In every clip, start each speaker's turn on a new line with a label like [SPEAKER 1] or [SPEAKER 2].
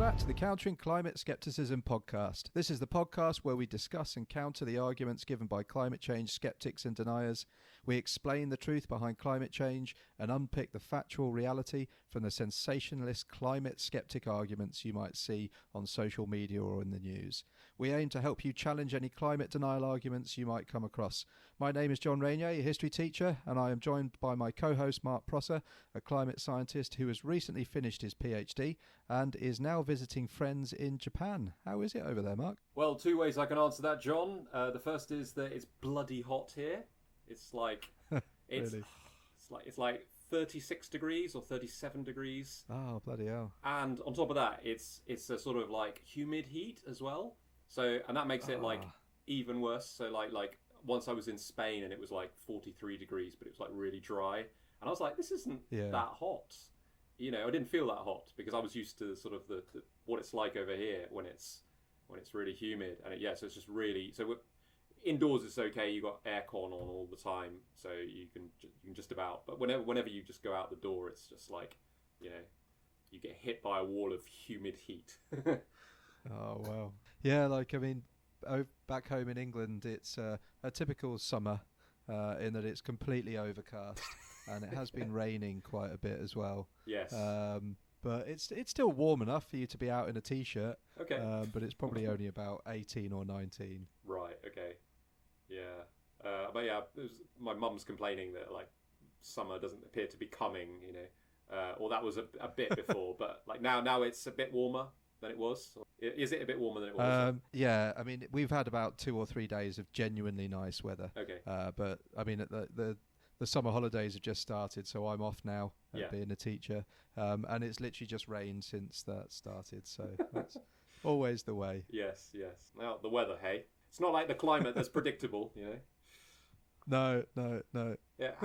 [SPEAKER 1] back to the Countering Climate Skepticism podcast. This is the podcast where we discuss and counter the arguments given by climate change skeptics and deniers. We explain the truth behind climate change and unpick the factual reality from the sensationalist climate skeptic arguments you might see on social media or in the news. We aim to help you challenge any climate denial arguments you might come across. My name is John Rainier, a history teacher, and I am joined by my co-host Mark Prosser, a climate scientist who has recently finished his PhD and is now visiting friends in Japan. How is it over there, Mark?
[SPEAKER 2] Well, two ways I can answer that, John. The first is that it's bloody hot here. It's like
[SPEAKER 1] Really?
[SPEAKER 2] it's like 36 degrees or 37 degrees.
[SPEAKER 1] Oh, bloody hell.
[SPEAKER 2] And on top of that, it's a sort of like humid heat as well. So, and that makes it like even worse. So like once I was in Spain and it was like 43 degrees, but it was like really dry. And I was like, this isn't that hot. You know, I didn't feel that hot because I was used to sort of the what it's like over here when it's really humid. And so it's just really, indoors it's okay. You got aircon on all the time, so you can just about. But whenever you just go out the door, it's just like, you know, you get hit by a wall of humid heat.
[SPEAKER 1] Oh, wow. Yeah, like, I mean, back home in England, it's a typical summer in that it's completely overcast and it has been raining quite a bit as well.
[SPEAKER 2] Yes.
[SPEAKER 1] But it's still warm enough for you to be out in a T-shirt.
[SPEAKER 2] Okay.
[SPEAKER 1] But it's probably only about 18 or 19.
[SPEAKER 2] Right, okay. Yeah. But yeah, my mum's complaining that, like, summer doesn't appear to be coming, you know. Or that was a bit before, but, like, now it's a bit warmer than it was. Is it a bit warmer than it was?
[SPEAKER 1] Yeah, I mean, we've had about 2 or 3 days of genuinely nice weather.
[SPEAKER 2] Okay.
[SPEAKER 1] But, I mean, the summer holidays have just started, so I'm off now being a teacher. And it's literally just rained since that started, so that's always the way.
[SPEAKER 2] Yes. Now, the weather, hey? It's not like the climate that's predictable, you know?
[SPEAKER 1] No.
[SPEAKER 2] Yeah.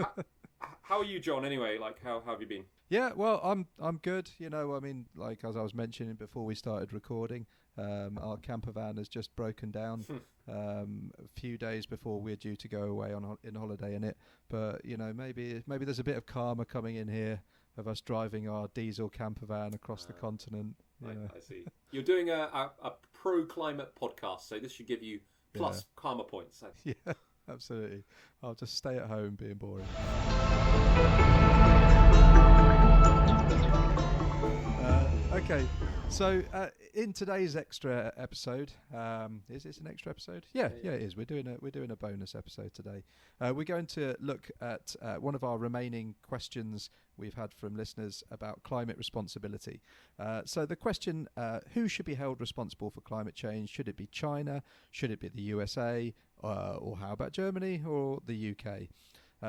[SPEAKER 2] How are you, John, anyway? Like, how have you been?
[SPEAKER 1] Yeah, well, I'm good. You know, I mean, like, as I was mentioning before we started recording, our camper van has just broken down a few days before we're due to go away in holiday in it. But, you know, maybe there's a bit of karma coming in here of us driving our diesel camper van across the continent.
[SPEAKER 2] I see. You're doing a pro-climate podcast, so this should give you plus karma points.
[SPEAKER 1] Yeah, absolutely. I'll just stay at home being boring. Okay, so in today's extra episode, is this an extra episode? Yeah, it is. We're doing a bonus episode today. We're going to look at one of our remaining questions we've had from listeners about climate responsibility. So the question: who should be held responsible for climate change? Should it be China? Should it be the USA? Or how about Germany or the UK?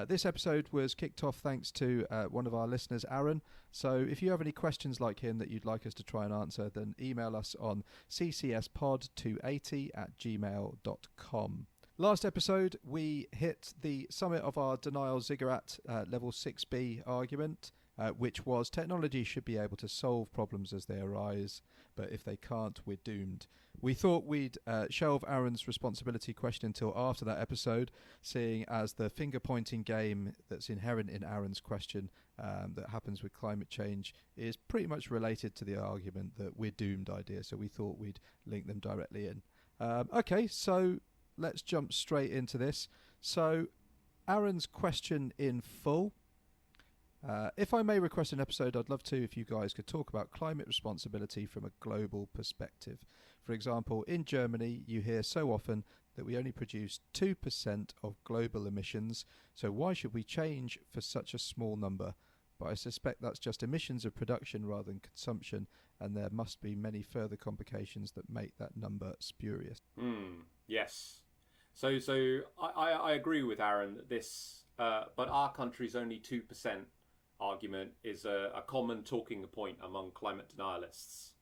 [SPEAKER 1] This episode was kicked off thanks to one of our listeners, Aaron. So if you have any questions like him that you'd like us to try and answer, then email us on ccspod280@gmail.com. Last episode, we hit the summit of our denial ziggurat level 6B argument, which was technology should be able to solve problems as they arise, but if they can't, we're doomed. We thought we'd shelve Aaron's responsibility question until after that episode, seeing as the finger-pointing game that's inherent in Aaron's question that happens with climate change is pretty much related to the argument that we're doomed idea, so we thought we'd link them directly in. Okay, so let's jump straight into this. So Aaron's question in full. If I may request an episode, I'd love to if you guys could talk about climate responsibility from a global perspective. For example, in Germany, you hear so often that we only produce 2% of global emissions, so why should we change for such a small number? But I suspect that's just emissions of production rather than consumption, and there must be many further complications that make that number spurious.
[SPEAKER 2] Yes. So I agree with Aaron that this, but our country's only 2% argument is a common talking point among climate denialists.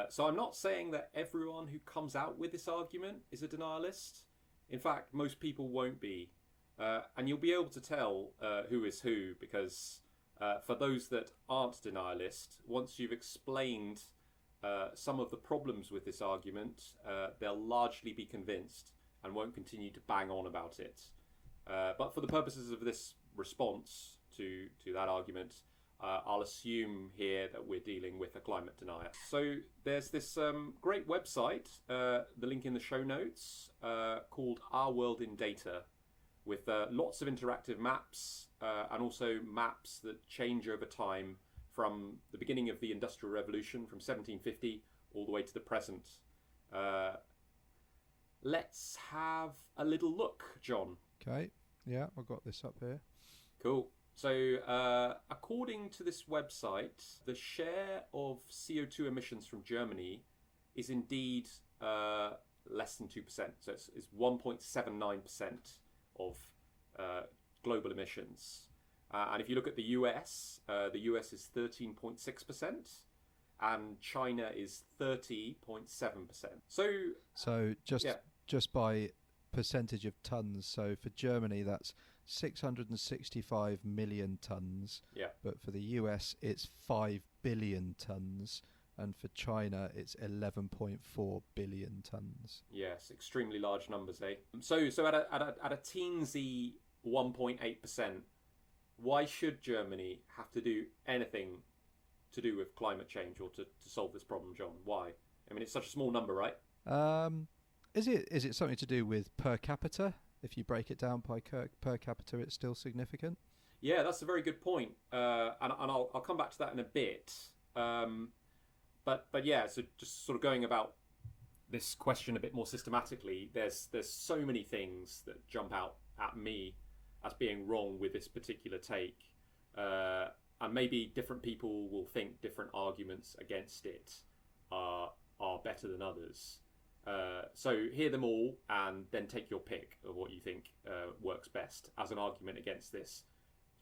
[SPEAKER 2] So I'm not saying that everyone who comes out with this argument is a denialist. In fact, most people won't be. And you'll be able to tell who is who because for those that aren't denialist, once you've explained some of the problems with this argument, they'll largely be convinced and won't continue to bang on about it. But for the purposes of this response to that argument, I'll assume here that we're dealing with a climate denier. So there's this great website, the link in the show notes, called Our World in Data, with lots of interactive maps and also maps that change over time from the beginning of the Industrial Revolution, from 1750 all the way to the present. Let's have a little look, John.
[SPEAKER 1] Okay, yeah, I've got this up here.
[SPEAKER 2] Cool. So, according to this website, the share of CO2 emissions from Germany is indeed less than 2%. So it's 1.79% of global emissions. And if you look at the US is 13.6%, and China is 30.7%.
[SPEAKER 1] So just by percentage of tons. So for Germany, that's 665 million tons.
[SPEAKER 2] Yeah.
[SPEAKER 1] But for the US, it's 5 billion tons. And for China, it's 11.4 billion tons.
[SPEAKER 2] Yes, extremely large numbers, eh? So at a teensy 1.8%, why should Germany have to do anything to do with climate change or to solve this problem, John? Why? I mean, it's such a small number, right?
[SPEAKER 1] Is it something to do with per capita? If you break it down by per capita, it's still significant?
[SPEAKER 2] Yeah, that's a very good point. And I'll come back to that in a bit. But yeah, so just sort of going about this question a bit more systematically, there's so many things that jump out at me as being wrong with this particular take. And maybe different people will think different arguments against it are better than others. So hear them all and then take your pick of what you think works best as an argument against this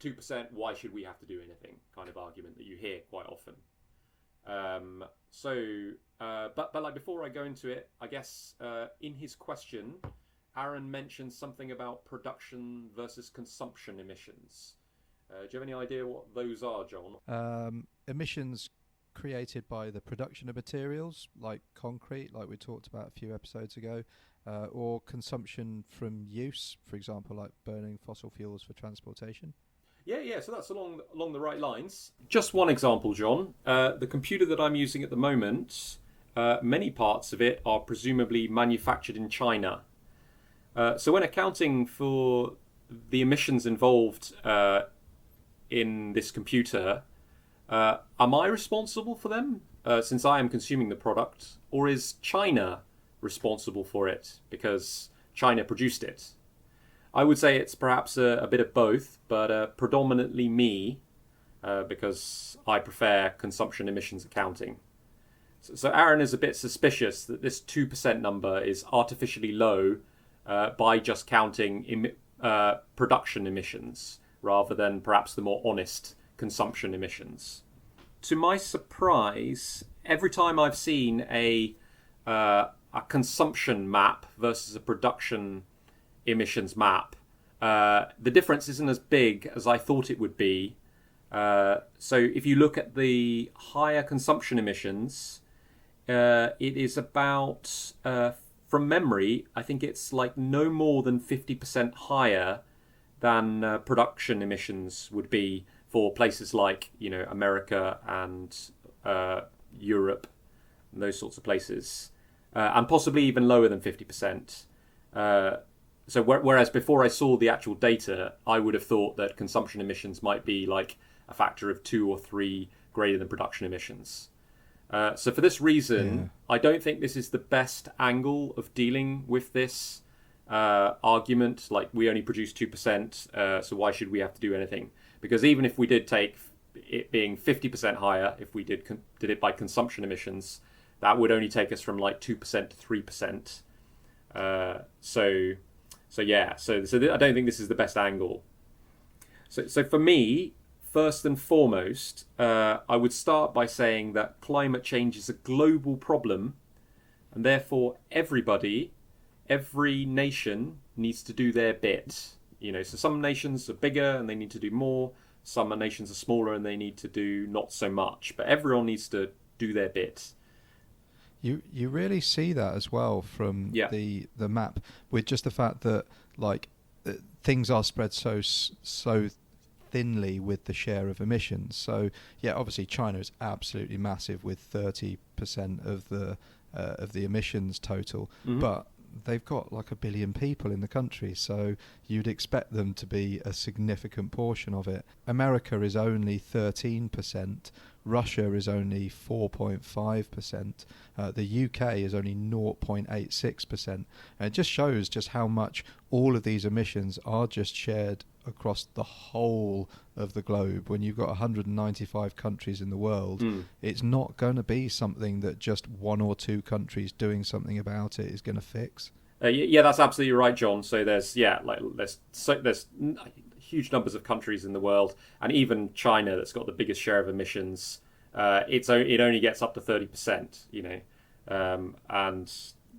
[SPEAKER 2] 2%, why should we have to do anything kind of argument that you hear quite often. But like before I go into it, I guess in his question, Aaron mentioned something about production versus consumption emissions. Do you have any idea what those are, John?
[SPEAKER 1] Emissions created by the production of materials like concrete, like we talked about a few episodes ago, or consumption from use, for example, like burning fossil fuels for transportation.
[SPEAKER 2] Yeah, so that's along the right lines. Just one example, John. The computer that I'm using at the moment, many parts of it are presumably manufactured in China. So when accounting for the emissions involved in this computer, am I responsible for them since I am consuming the product, or is China responsible for it because China produced it? I would say it's perhaps a bit of both, but predominantly me, because I prefer consumption emissions accounting. So Aaron is a bit suspicious that this 2% number is artificially low by just counting production emissions rather than perhaps the more honest consumption emissions. To my surprise, every time I've seen a consumption map versus a production emissions map, the difference isn't as big as I thought it would be. So if you look at the higher consumption emissions, it is about, from memory, I think it's like no more than 50% higher than production emissions would be for places like, America and Europe, and those sorts of places, and possibly even lower than 50%. So whereas before I saw the actual data, I would have thought that consumption emissions might be like a factor of 2 or 3 greater than production emissions. So for this reason, I don't think this is the best angle of dealing with this argument. Like, we only produce 2%, so why should we have to do anything? Because even if we did take it being 50% higher, if we did it by consumption emissions, that would only take us from like 2% to 3%. So I don't think this is the best angle. So for me, first and foremost, I would start by saying that climate change is a global problem, and therefore every nation needs to do their bit. So some nations are bigger and they need to do more. Some nations are smaller and they need to do not so much. But everyone needs to do their bit.
[SPEAKER 1] You really see that as well from the map, with just the fact that things are spread so thinly with the share of emissions. So yeah, obviously China is absolutely massive with 30% of the emissions total, but they've got like 1 billion people in the country, so you'd expect them to be a significant portion of it. America is only 13%, Russia is only 4.5%, the UK is only 0.86%, and it just shows just how much all of these emissions are just shared across the whole of the globe. When you've got 195 countries in the world, it's not going to be something that just one or two countries doing something about it is going to fix.
[SPEAKER 2] Yeah, that's absolutely right, John. So there's huge numbers of countries in the world, and even China that's got the biggest share of emissions. It only gets up to 30%, and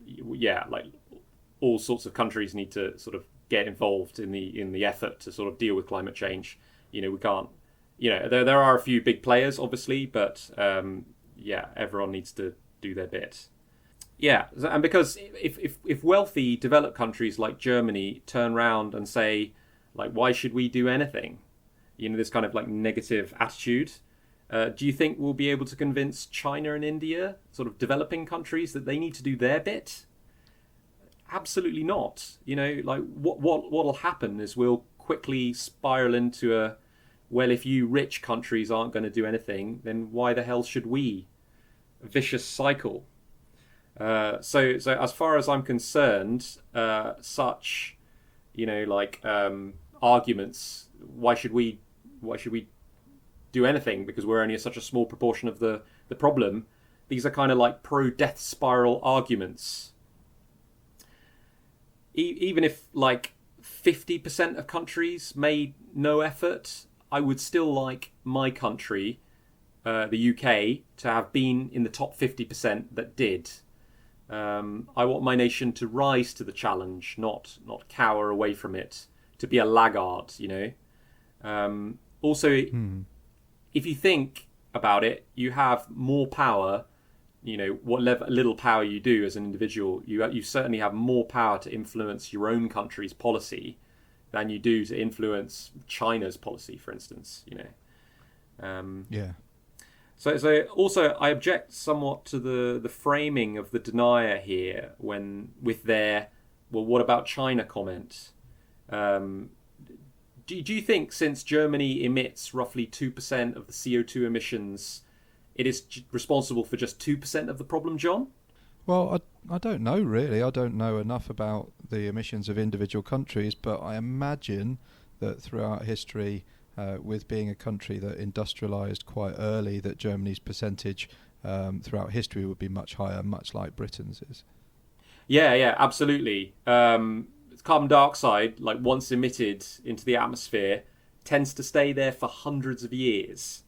[SPEAKER 2] yeah, like all sorts of countries need to sort of get involved in the effort to sort of deal with climate change. We can't, there are a few big players obviously, but everyone needs to do their bit. Yeah, and because if wealthy developed countries like Germany turn around and say, like, why should we do anything? This kind of like negative attitude. Do you think we'll be able to convince China and India, sort of developing countries, that they need to do their bit? Absolutely not. Like what'll happen is we'll quickly spiral into if you rich countries aren't going to do anything, then why the hell should we? A vicious cycle. So as far as I'm concerned, such arguments, why should we do anything because we're only such a small proportion of the problem, these are kind of like pro-death spiral arguments. Even if like 50% of countries made no effort, I would still like my country, the UK, to have been in the top 50% that did. I want my nation to rise to the challenge, not cower away from it, to be a laggard, Also, if you think about it, you have more power. What little power you do as an individual, you certainly have more power to influence your own country's policy than you do to influence China's policy, for instance. So also I object somewhat to the framing of the denier here with their what about China comment. Do you think since Germany emits roughly 2% of the CO2 emissions, it is responsible for just 2% of the problem, John?
[SPEAKER 1] Well, I don't know really. I don't know enough about the emissions of individual countries, but I imagine that throughout history, with being a country that industrialised quite early, that Germany's percentage throughout history would be much higher, much like Britain's is. Yeah,
[SPEAKER 2] absolutely. Carbon dioxide, like once emitted into the atmosphere, tends to stay there for hundreds of years.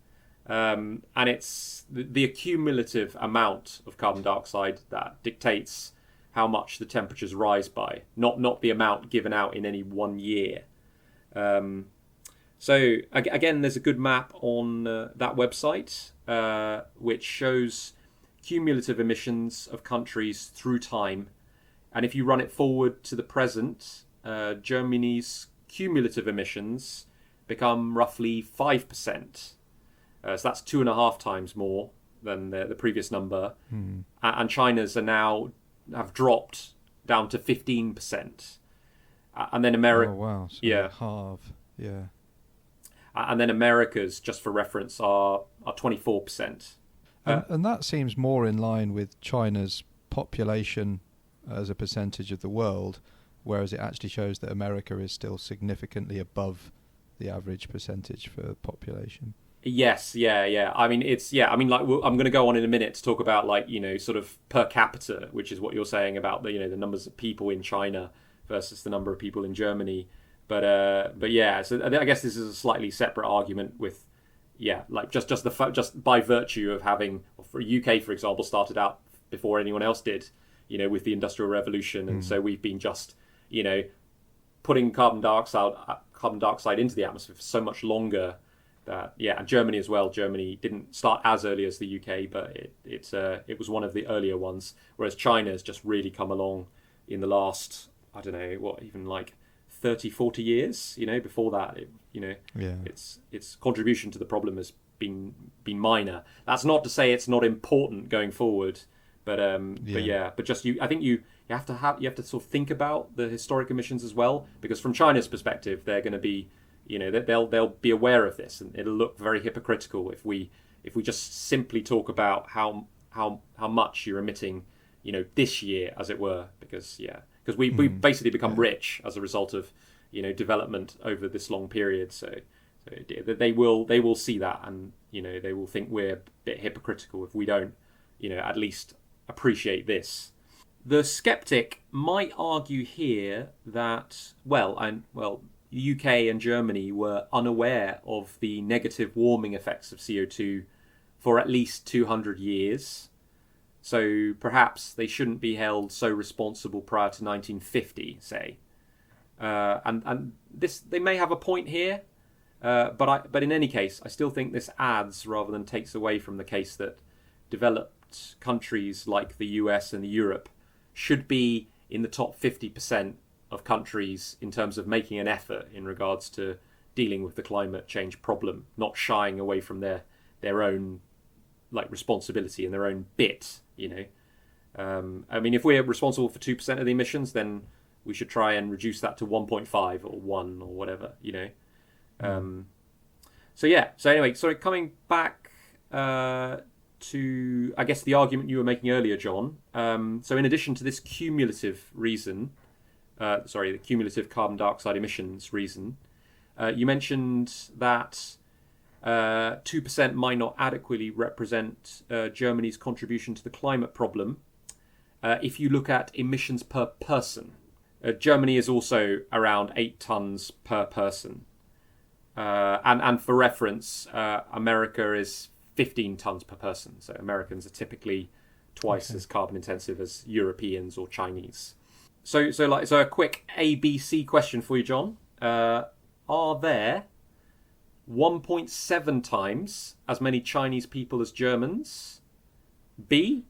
[SPEAKER 2] And it's the accumulative amount of carbon dioxide that dictates how much the temperatures rise by, not the amount given out in any 1 year. So again, there's a good map on that website, which shows cumulative emissions of countries through time. And if you run it forward to the present, Germany's cumulative emissions become roughly 5%. So that's 2.5 times more than the previous number. And China's have dropped down to 15%. And then America...
[SPEAKER 1] Oh, wow. So half, yeah.
[SPEAKER 2] And then America's, just for reference, are 24%.
[SPEAKER 1] And that seems more in line with China's population as a percentage of the world, whereas it actually shows that America is still significantly above the average percentage for population.
[SPEAKER 2] Yes, yeah. I mean, I'm going to go on in a minute to talk about sort of per capita, which is what you're saying about the numbers of people in China versus the number of people in Germany. But yeah, so I guess this is a slightly separate argument with, just by virtue of having, for UK, for example, started out before anyone else did, with the Industrial Revolution, and so we've been just, putting carbon dioxide into the atmosphere for so much longer that, and Germany as well. Germany didn't start as early as the UK, but it was one of the earlier ones, whereas China has just really come along in the last, I don't know, even like 30, 40 years. Before that, its contribution to the problem has been minor. That's not to say it's not important going forward, but just I think you have to sort of think about the historic emissions as well, because from China's perspective, they're going to be, they'll be aware of this, and it'll look very hypocritical if we just simply talk about how much you're emitting, this year, as it were, because we basically become rich as a result of development over this long period. So they will see that, and they will think we're a bit hypocritical if we don't at least appreciate this. The skeptic might argue here that UK and Germany were unaware of the negative warming effects of CO2 for at least 200 years. So perhaps they shouldn't be held so responsible prior to 1950, say. And this, they may have a point here, but in any case, I still think this adds rather than takes away from the case that developed countries like the US and Europe should be in the top 50% of countries in terms of making an effort in regards to dealing with the climate change problem, not shying away from their own responsibility and their own bit. I mean, if we're responsible for 2% of the emissions, then we should try and reduce that to 1.5 or 1 or whatever. So anyway, coming back to, I guess, the argument you were making earlier, John. So in addition to this cumulative reason, the cumulative carbon dioxide emissions reason, you mentioned that 2% might not adequately represent Germany's contribution to the climate problem if you look at emissions per person. Germany is also around 8 tons per person. And for reference, America is 15 tons per person. So Americans are typically twice as carbon intensive as Europeans or Chinese. So a quick ABC question for you, John. Are there 1.7 times as many Chinese people as Germans? B,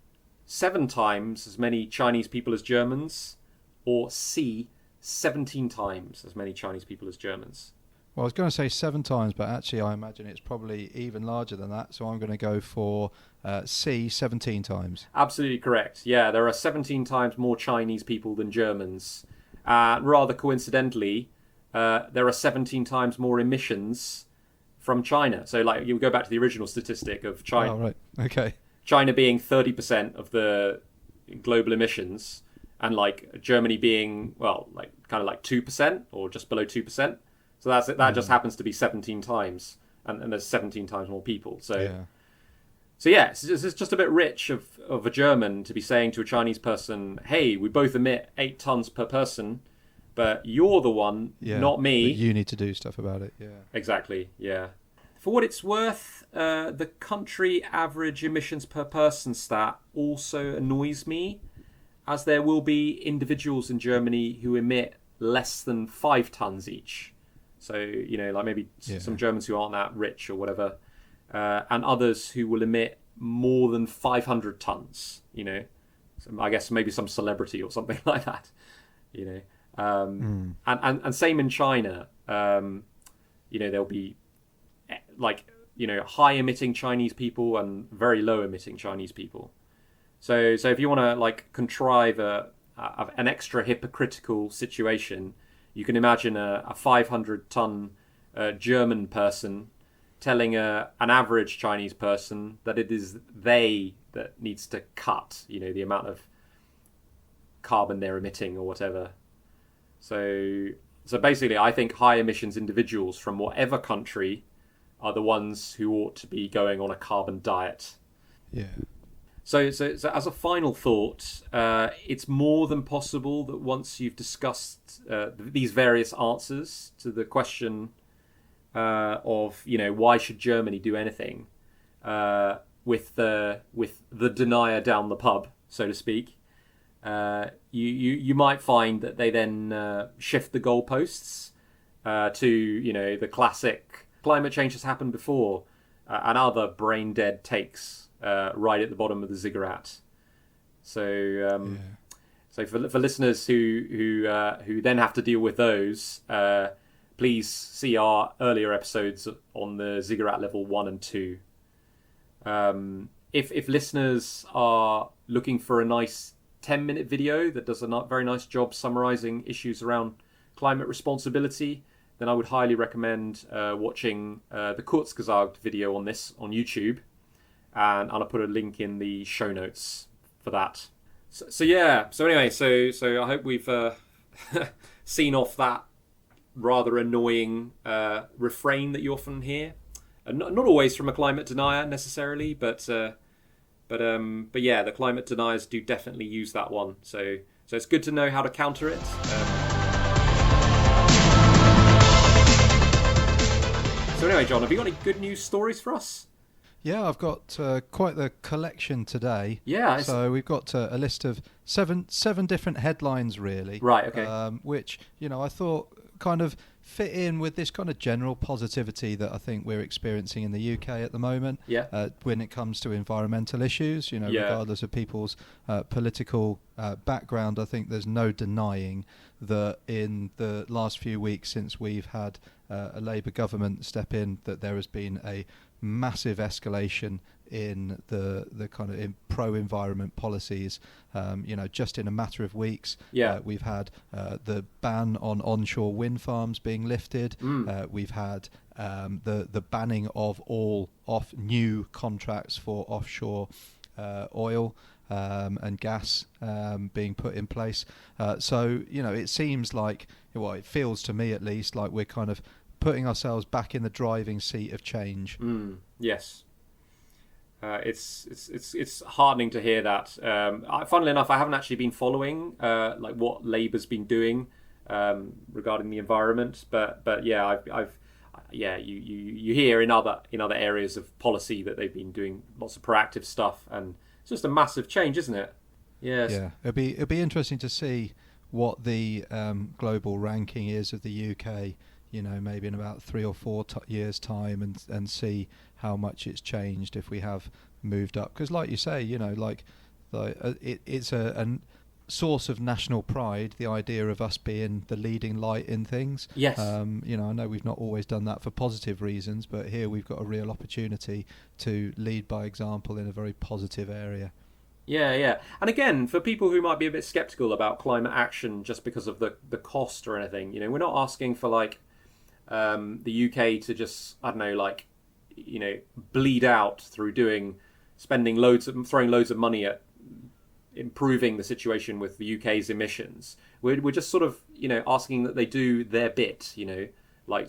[SPEAKER 2] 7 times as many Chinese people as Germans? Or C, 17 times as many Chinese people as Germans?
[SPEAKER 1] Well, I was going to say 7 times, but actually I imagine it's probably even larger than that. So I'm going to go for C, 17 times.
[SPEAKER 2] Absolutely correct. Yeah, there are 17 times more Chinese people than Germans. Rather coincidentally, there are 17 times more emissions from China. So you go back to the original statistic of China.
[SPEAKER 1] Oh, right. Okay.
[SPEAKER 2] China being 30% of the global emissions, and Germany being 2% or just below 2%. So that just happens to be 17 times, and there's 17 times more people. So it's just a bit rich of a German to be saying to a Chinese person, "Hey, we both emit 8 tons per person, but you're the one, not me.
[SPEAKER 1] But you need to do stuff about it." Yeah.
[SPEAKER 2] Exactly. Yeah. For what it's worth, the country average emissions per person stat also annoys me, as there will be individuals in Germany who emit less than 5 tons each. So, maybe some Germans who aren't that rich or whatever, and others who will emit more than 500 tons, So I guess maybe some celebrity or something like that, And same in China, there'll be high emitting Chinese people and very low emitting Chinese people. So if you want to contrive an extra hypocritical situation, you can imagine a 500-ton German person telling an average Chinese person that it is they that needs to cut, the amount of carbon they're emitting or whatever. So basically, I think high emissions individuals from whatever country are the ones who ought to be going on a carbon diet.
[SPEAKER 1] Yeah.
[SPEAKER 2] So as a final thought, it's more than possible that once you've discussed these various answers to the question of why should Germany do anything with the denier down the pub, so to speak, you might find that they then shift the goalposts to the classic climate change has happened before and other brain dead takes right at the bottom of the ziggurat. So So for listeners who then have to deal with those, please see our earlier episodes on the ziggurat level 1 and 2. If listeners are looking for a nice 10-minute video that does a very nice job summarizing issues around climate responsibility, then I would highly recommend watching the Kurzgesagt video on this on YouTube, and I'll put a link in the show notes for that. So anyway, I hope we've seen off that rather annoying refrain that you often hear, and not always from a climate denier necessarily, but yeah, the climate deniers do definitely use that one. So it's good to know how to counter it. So anyway, John, have you got any good news stories for us?
[SPEAKER 1] Yeah, I've got quite the collection today.
[SPEAKER 2] Yeah.
[SPEAKER 1] So we've got a list of seven different headlines, really.
[SPEAKER 2] Right, okay.
[SPEAKER 1] Which, I thought kind of fit in with this kind of general positivity that I think we're experiencing in the UK at the moment.
[SPEAKER 2] Yeah.
[SPEAKER 1] When it comes to environmental issues, regardless of people's political background, I think there's no denying that in the last few weeks since we've had a Labour government step in, that there has been a massive escalation in the kind of pro-environment policies. Just in a matter of weeks, we've had the ban on onshore wind farms being lifted. We've had the banning of all new contracts for offshore oil and gas being put in place. So it seems like, it feels to me at least, like we're kind of putting ourselves back in the driving seat of change.
[SPEAKER 2] Yes. It's heartening to hear that. Funnily enough, I haven't actually been following like what Labour's been doing regarding the environment, but yeah, you hear in other areas of policy that they've been doing lots of proactive stuff, and it's just a massive change, isn't it? Yes.
[SPEAKER 1] Yeah, it'll be interesting to see what the global ranking is of the UK. Maybe in about 3 or 4 years' time, and see how much it's changed if we have moved up. Because, like you say, it's a source of national pride, the idea of us being the leading light in things.
[SPEAKER 2] Yes.
[SPEAKER 1] I know we've not always done that for positive reasons, but here we've got a real opportunity to lead by example in a very positive area.
[SPEAKER 2] Yeah. And again, for people who might be a bit skeptical about climate action just because of the cost or anything, we're not asking for the UK to just, I don't know, bleed out through throwing loads of money at improving the situation with the UK's emissions. We're just sort of, asking that they do their bit, maybe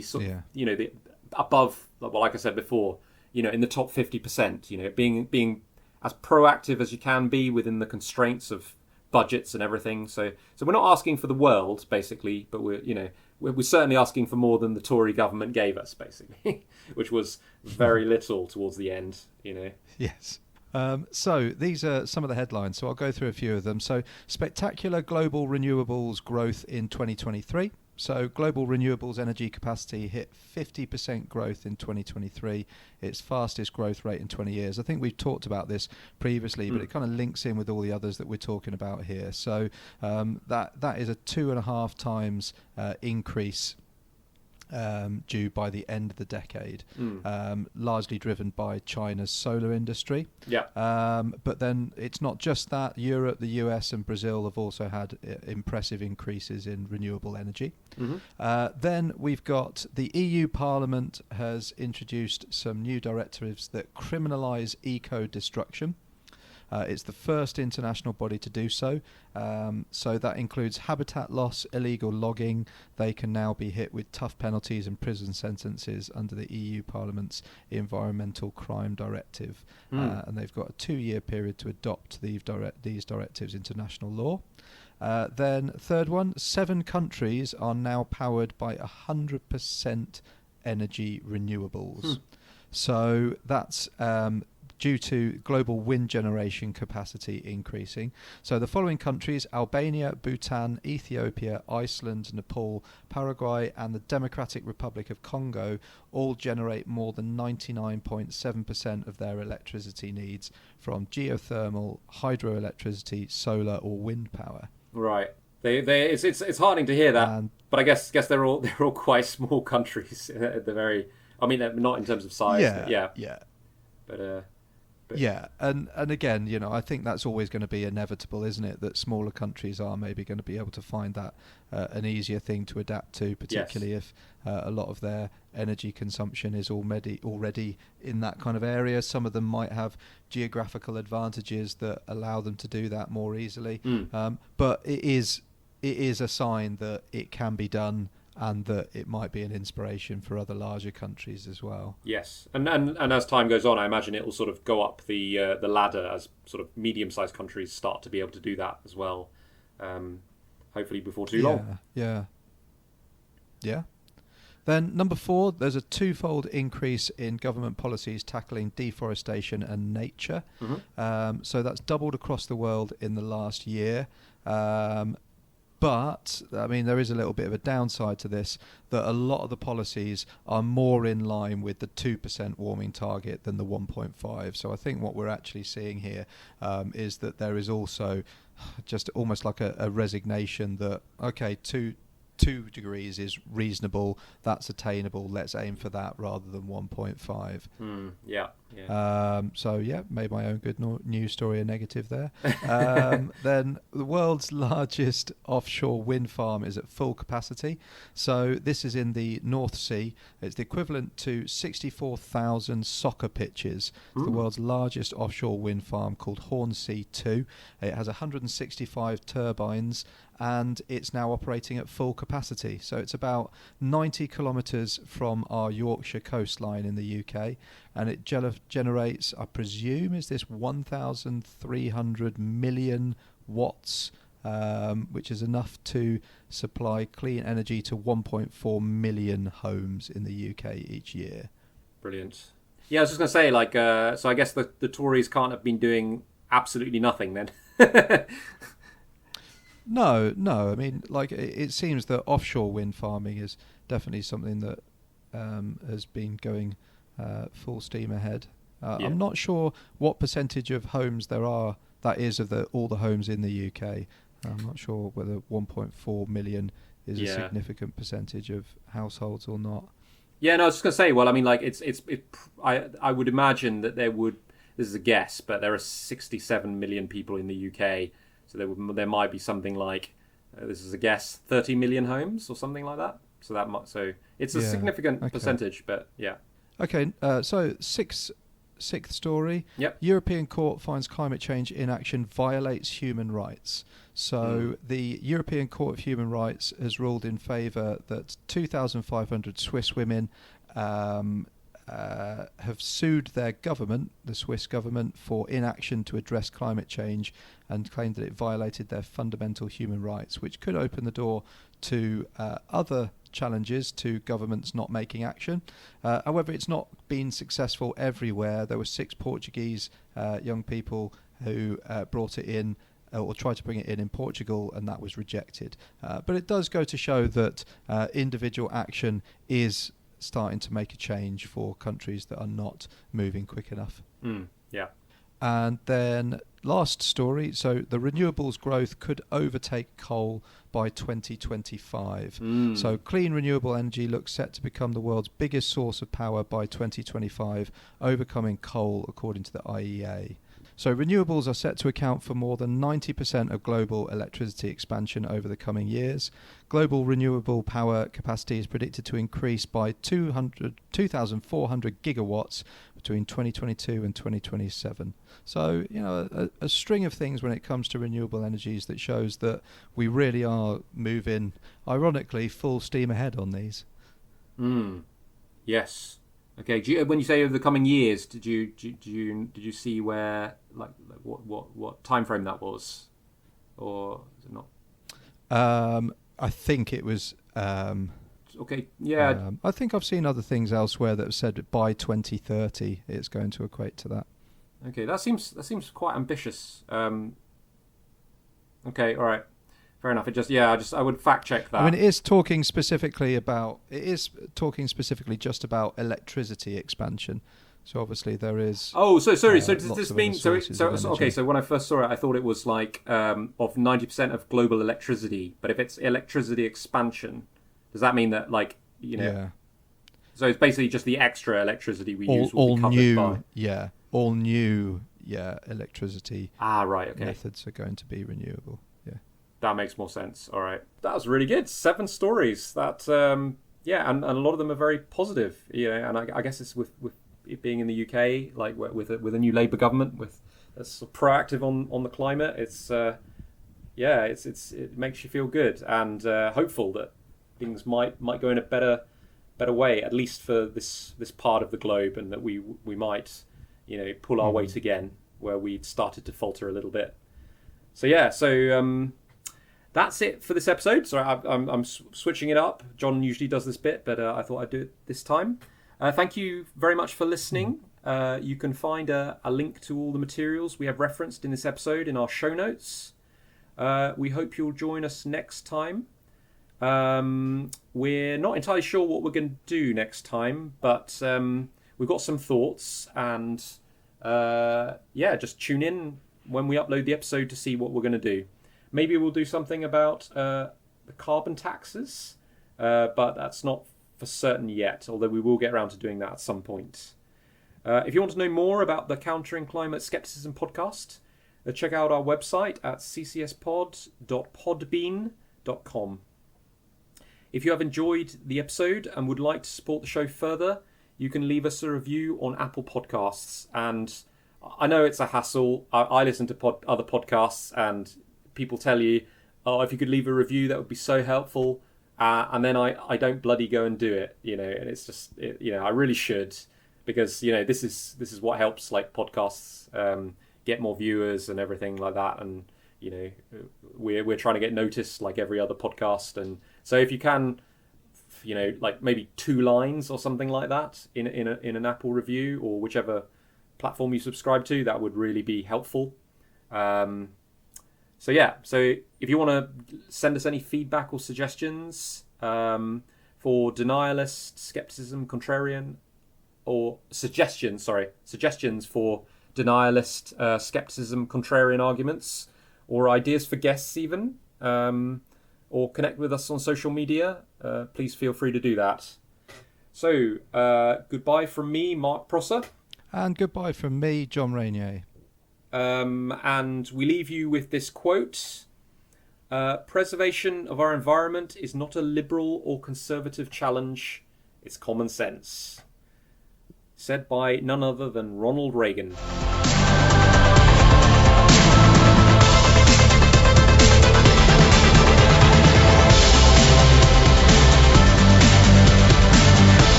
[SPEAKER 2] the above, well, like I said before, in the top 50%, being as proactive as you can be within the constraints of budgets and everything. So we're not asking for the world, basically, but we're certainly asking for more than the Tory government gave us, basically, which was very little towards the end,
[SPEAKER 1] Yes. So these are some of the headlines. So I'll go through a few of them. So spectacular global renewables growth in 2023. So global renewables energy capacity hit 50% growth in 2023, its fastest growth rate in 20 years. I think we've talked about this previously, but it kind of links in with all the others that we're talking about here. So that is a 2.5 times increase due by the end of the decade, largely driven by China's solar industry. But then it's not just that. Europe, the US and Brazil have also had impressive increases in renewable energy. Then we've got the EU Parliament has introduced some new directives that criminalise eco-destruction. It's the first international body to do so. So that includes habitat loss, illegal logging. They can now be hit with tough penalties and prison sentences under the EU Parliament's Environmental Crime Directive. And they've got a 2-year period to adopt these directives into national law. Then third one, 7 countries are now powered by 100% energy renewables. So that's due to global wind generation capacity increasing. So the following countries: Albania, Bhutan, Ethiopia, Iceland, Nepal, Paraguay, and the Democratic Republic of Congo all generate more than 99.7% of their electricity needs from geothermal, hydroelectricity, solar, or wind power.
[SPEAKER 2] Right. It's heartening to hear that, but I guess they're all quite small countries at the very. I mean, not in terms of size.
[SPEAKER 1] Yeah.
[SPEAKER 2] But
[SPEAKER 1] yeah, and again, I think that's always going to be inevitable, isn't it? That smaller countries are maybe going to be able to find that an easier thing to adapt to, particularly if a lot of their energy consumption is already in that kind of area. Some of them might have geographical advantages that allow them to do that more easily. But it is a sign that it can be done, and that it might be an inspiration for other larger countries as well.
[SPEAKER 2] Yes, and as time goes on, I imagine it will sort of go up the ladder as sort of medium-sized countries start to be able to do that as well. Hopefully before too long.
[SPEAKER 1] Yeah. Then number 4, there's a twofold increase in government policies tackling deforestation and nature. So that's doubled across the world in the last year. But, I mean, there is a little bit of a downside to this, that a lot of the policies are more in line with the 2% warming target than the 1.5. So I think what we're actually seeing here is that there is also just almost like a resignation that, okay, 2 degrees is reasonable, that's attainable, let's aim for that rather than 1.5. So made my own good news story a negative there. Then the world's largest offshore wind farm is at full capacity. So this is in the North Sea. It's the equivalent to 64,000 soccer pitches. It's the world's largest offshore wind farm, called Hornsea 2. It has 165 turbines, and it's now operating at full capacity. So it's about 90 kilometres from our Yorkshire coastline in the UK, and it generates, I presume, is this 1,300 million watts, which is enough to supply clean energy to 1.4 million homes in the UK each year.
[SPEAKER 2] Brilliant. Yeah, I was just going to say, so I guess the Tories can't have been doing absolutely nothing then.
[SPEAKER 1] No. I mean, it seems that offshore wind farming is definitely something that has been going full steam ahead. I'm not sure what percentage of homes that is of all the homes in the UK. I'm not sure whether 1.4 million is a significant percentage of households or not.
[SPEAKER 2] Yeah, no, I was just going to say, well, I mean, I would imagine that this is a guess, but there are 67 million people in the UK. So there might be something like, this is a guess, 30 million homes or something like that. So it's a significant percentage, but yeah.
[SPEAKER 1] Okay, so sixth story.
[SPEAKER 2] Yep.
[SPEAKER 1] European Court finds climate change inaction violates human rights. So the European Court of Human Rights has ruled in favour that 2,500 Swiss women have sued their government, the Swiss government, for inaction to address climate change, and claimed that it violated their fundamental human rights, which could open the door to other challenges to governments not making action. However, it's not been successful everywhere. There were 6 Portuguese young people who brought it in, or tried to bring it in Portugal, and that was rejected. But it does go to show that individual action is starting to make a change for countries that are not moving quick enough.
[SPEAKER 2] Yeah.
[SPEAKER 1] And then last story, so the renewables growth could overtake coal by 2025. So clean renewable energy looks set to become the world's biggest source of power by 2025, overcoming coal, according to the IEA. So renewables are set to account for more than 90% of global electricity expansion over the coming years. Global renewable power capacity is predicted to increase by 2,400 gigawatts between 2022 and 2027. So, a string of things when it comes to renewable energies that shows that we really are moving, ironically, full steam ahead on these.
[SPEAKER 2] Yes. Okay. When you say over the coming years, did you see where, like what time frame that was, or is it not?
[SPEAKER 1] I think it was.
[SPEAKER 2] Okay. Yeah.
[SPEAKER 1] I think I've seen other things elsewhere that have said that by 2030 it's going to equate to that.
[SPEAKER 2] Okay, that seems quite ambitious. Okay, all right, fair enough. I would fact check that.
[SPEAKER 1] I mean, it is talking specifically just about electricity expansion. So obviously there is.
[SPEAKER 2] Oh, so sorry. So does this mean okay? So when I first saw it, I thought it was like of 90% of global electricity. But if it's electricity expansion, does that mean that like
[SPEAKER 1] Yeah.
[SPEAKER 2] So it's basically just the extra electricity we use will be covered by.
[SPEAKER 1] All new electricity.
[SPEAKER 2] Right. Okay.
[SPEAKER 1] Methods are going to be renewable. Yeah.
[SPEAKER 2] That makes more sense. All right. That was really good. 7 stories. That and a lot of them are very positive. And I guess it's with it being in the UK, like with a new Labour government, with that's proactive on the climate. It's it makes you feel good and hopeful that things might go in a better way, at least for this part of the globe, and that we might pull our weight again where we'd started to falter a little bit. So that's it for this episode. Sorry, I'm switching it up. John usually does this bit, but I thought I'd do it this time. Thank you very much for listening. You can find a link to all the materials we have referenced in this episode in our show notes. We hope you'll join us next time. We're not entirely sure what we're going to do next time, but we've got some thoughts, and just tune in when we upload the episode to see what we're going to do. Maybe we'll do something about the carbon taxes, but that's not for certain yet, although we will get around to doing that at some point. If you want to know more about the Countering Climate Skepticism podcast, check out our website at ccspod.podbean.com. If you have enjoyed the episode and would like to support the show further, you can leave us a review on Apple Podcasts. And I know it's a hassle. I listen to other podcasts, and people tell you, oh, if you could leave a review, that would be so helpful. And then I don't bloody go and do it, and it's just, I really should, because, this is what helps like podcasts get more viewers and everything like that. And, we're trying to get noticed like every other podcast. And so if you can, like maybe 2 lines or something like that in an Apple review or whichever platform you subscribe to, that would really be helpful. So if you want to send us any feedback or suggestions for denialist, skepticism, contrarian, or suggestions for denialist, skepticism, contrarian arguments, or ideas for guests even, or connect with us on social media, please feel free to do that. So, goodbye from me, Mark Prosser.
[SPEAKER 1] And goodbye from me, John Rainier.
[SPEAKER 2] And we leave you with this quote. Preservation of our environment is not a liberal or conservative challenge, it's common sense. Said by none other than Ronald Reagan.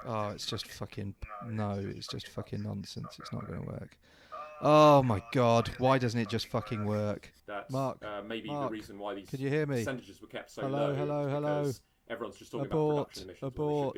[SPEAKER 1] Oh, it's just fucking it's just fucking nonsense. It's not going to work. Oh my god, why doesn't it just fucking work?
[SPEAKER 2] That's
[SPEAKER 1] Mark,
[SPEAKER 2] maybe
[SPEAKER 1] Mark,
[SPEAKER 2] the reason why these
[SPEAKER 1] could you hear me?
[SPEAKER 2] percentages were kept so
[SPEAKER 1] hello,
[SPEAKER 2] low.
[SPEAKER 1] Hello.
[SPEAKER 2] Everyone's just talking about production emissions.
[SPEAKER 1] Abort.